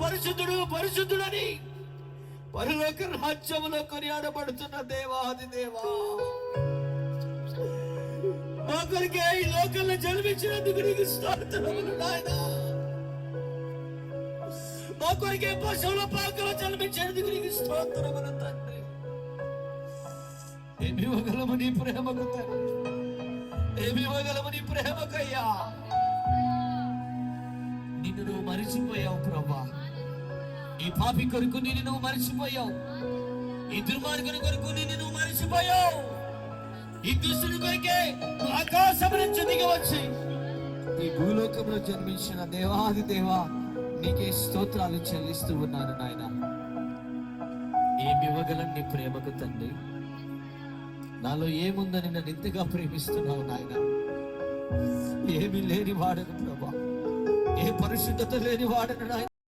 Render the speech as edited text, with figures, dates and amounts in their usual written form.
పరిశుద్ధుడు పరిశుద్ధుడని పరలోక రాజ్యములో కొనియాడబడుతున్న దేవాది దేవా, మా కొరికే ఈ లోకంలో జన్మించినందుకు నీకు స్తోత్రములు నాయనా. మా కొరికే పశువుల పాకలో జన్మించినందుకు నీకు స్తోత్రములు తండ్రి. ఏమి ఇవ్వగలము నీ ప్రేమకు తండ్రి, ఏమి ఇవ్వగలము నీ ప్రేమకయ్యా. నిన్ను నువ్వు మరిచిపోయావు ప్రభా. ఈ పాపి కొరకు నిన్ను నువ్వు మరిచిపోయావు, ఈ దుర్మార్గుని కొరకు నిన్ను నువ్వు మరిచిపోయావు. ఈ దుష్టుని కొరికే నువ్వు ఆకాశం నుంచి దిగి వచ్చి ఈ భూలోకంలో జన్మించిన దేవాది దేవా, నీకే స్తోత్రాలు చెల్లిస్తూ ఉన్నాను నాయన. ఏమి ఇవ్వగలను నీ ప్రేమకు తండ్రి. నాలో ఏముందని నన్ను ఇంతగా ప్రేమిస్తున్నావు నాయన. ఏమి లేని వాడను ప్రభా, ఏ పరిశుద్ధత లేని వాడను నాయన.